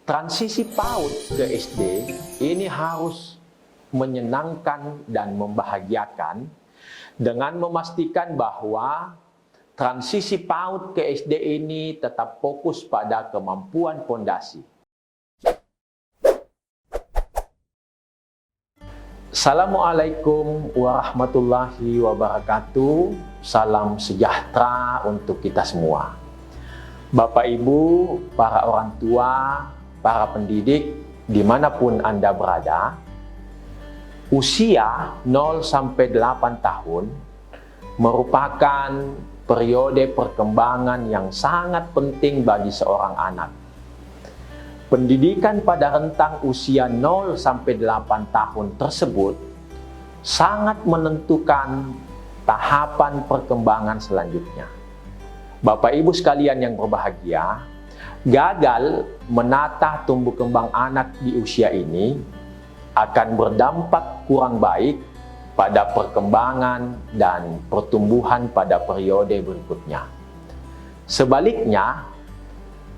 Transisi PAUD ke SD ini harus menyenangkan dan membahagiakan dengan memastikan bahwa transisi PAUD ke SD ini tetap fokus pada kemampuan fondasi. Assalamualaikum warahmatullahi wabarakatuh. Salam sejahtera untuk kita semua. Bapak, Ibu, para orang tua, para pendidik, dimanapun Anda berada, usia 0-8 tahun merupakan periode perkembangan yang sangat penting bagi seorang anak. Pendidikan pada rentang usia 0-8 tahun tersebut sangat menentukan tahapan perkembangan selanjutnya. Bapak Ibu sekalian yang berbahagia, gagal menata tumbuh kembang anak di usia ini akan berdampak kurang baik pada perkembangan dan pertumbuhan pada periode berikutnya. Sebaliknya,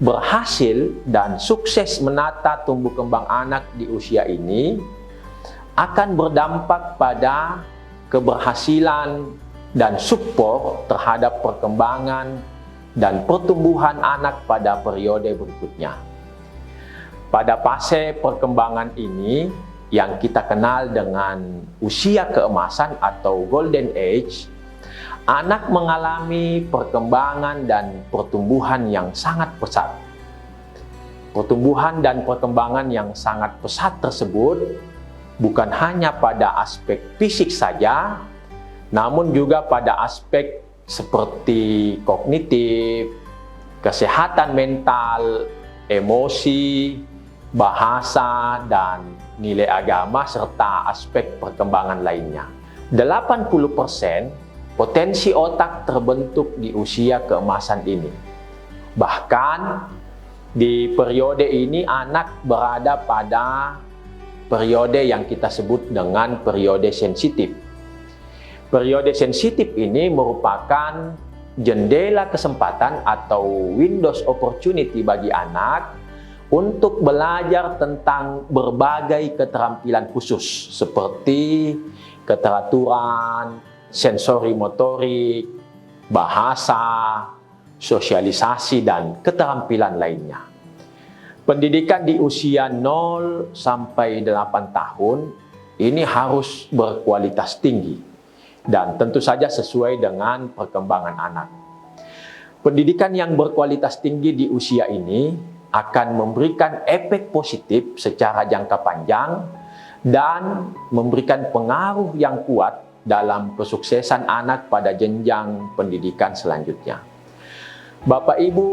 berhasil dan sukses menata tumbuh kembang anak di usia ini akan berdampak pada keberhasilan dan support terhadap perkembangan dan pertumbuhan anak pada periode berikutnya. Pada fase perkembangan ini yang kita kenal dengan usia keemasan atau golden age, anak mengalami perkembangan dan pertumbuhan yang sangat pesat. Pertumbuhan dan perkembangan yang sangat pesat tersebut bukan hanya pada aspek fisik saja, namun juga pada aspek seperti kognitif, kesehatan mental, emosi, bahasa, dan nilai agama, serta aspek perkembangan lainnya. 80% potensi otak terbentuk di usia keemasan ini. Bahkan di periode ini anak berada pada periode yang kita sebut dengan periode sensitif. Periode sensitif ini merupakan jendela kesempatan atau windows opportunity bagi anak untuk belajar tentang berbagai keterampilan khusus seperti keteraturan, sensori motorik, bahasa, sosialisasi, dan keterampilan lainnya. Pendidikan di usia 0-8 tahun ini harus berkualitas tinggi dan tentu saja sesuai dengan perkembangan anak. Pendidikan yang berkualitas tinggi di usia ini akan memberikan efek positif secara jangka panjang dan memberikan pengaruh yang kuat dalam kesuksesan anak pada jenjang pendidikan selanjutnya. Bapak Ibu,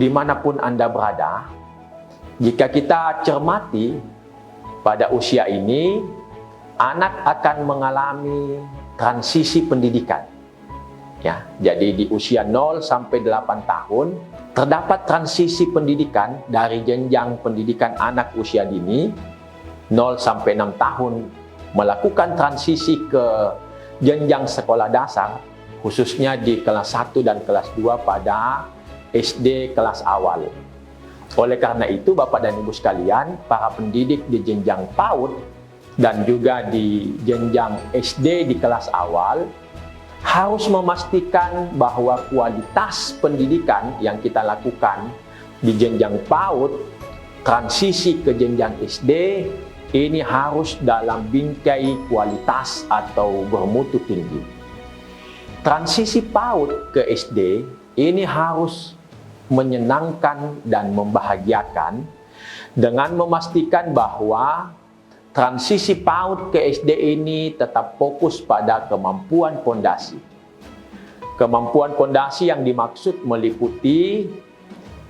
dimanapun Anda berada, jika kita cermati pada usia ini, anak akan mengalami transisi pendidikan. Ya, jadi di usia 0-8 tahun, terdapat transisi pendidikan dari jenjang pendidikan anak usia dini, 0-6 tahun, melakukan transisi ke jenjang sekolah dasar, khususnya di kelas 1 dan kelas 2 pada SD kelas awal. Oleh karena itu, Bapak dan Ibu sekalian, para pendidik di jenjang PAUD dan juga di jenjang SD di kelas awal harus memastikan bahwa kualitas pendidikan yang kita lakukan di jenjang PAUD, transisi ke jenjang SD, ini harus dalam bingkai kualitas atau bermutu tinggi. Transisi PAUD ke SD ini harus menyenangkan dan membahagiakan dengan memastikan bahwa transisi PAUD ke SD ini tetap fokus pada kemampuan fondasi. Kemampuan fondasi yang dimaksud meliputi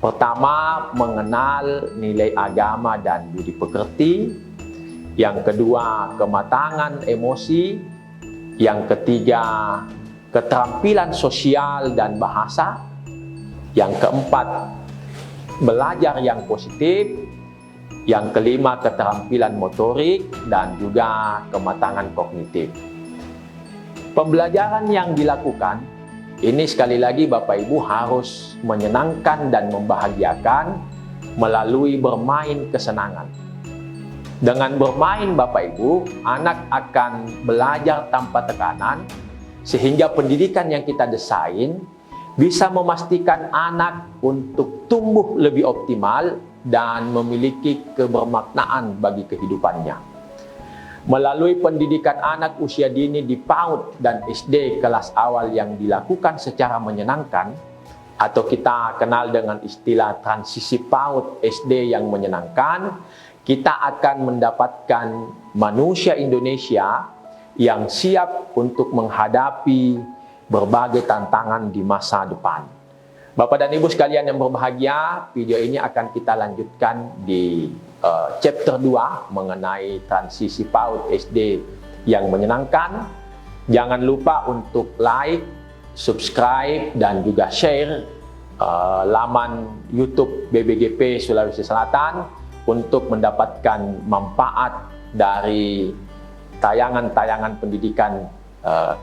pertama, mengenal nilai agama dan budi pekerti. Yang kedua, kematangan emosi. Yang ketiga, keterampilan sosial dan bahasa. Yang keempat, belajar yang positif. Yang kelima, keterampilan motorik dan juga kematangan kognitif. Pembelajaran yang dilakukan ini sekali lagi Bapak Ibu harus menyenangkan dan membahagiakan melalui bermain kesenangan. Dengan bermain Bapak Ibu, anak akan belajar tanpa tekanan, sehingga pendidikan yang kita desain bisa memastikan anak untuk tumbuh lebih optimal dan memiliki kebermaknaan bagi kehidupannya. Melalui pendidikan anak usia dini di PAUD dan SD kelas awal yang dilakukan secara menyenangkan, atau kita kenal dengan istilah transisi PAUD SD yang menyenangkan, kita akan mendapatkan manusia Indonesia yang siap untuk menghadapi berbagai tantangan di masa depan. Bapak dan Ibu sekalian yang berbahagia, video ini akan kita lanjutkan di chapter 2 mengenai transisi PAUD SD yang menyenangkan. Jangan lupa untuk like, subscribe, dan juga share laman YouTube BBGP Sulawesi Selatan untuk mendapatkan manfaat dari tayangan-tayangan pendidikan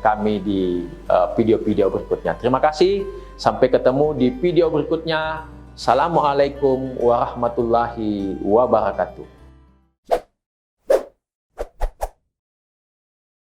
kami di video-video berikutnya. Terima kasih. Sampai ketemu di video berikutnya. Assalamualaikum warahmatullahi wabarakatuh.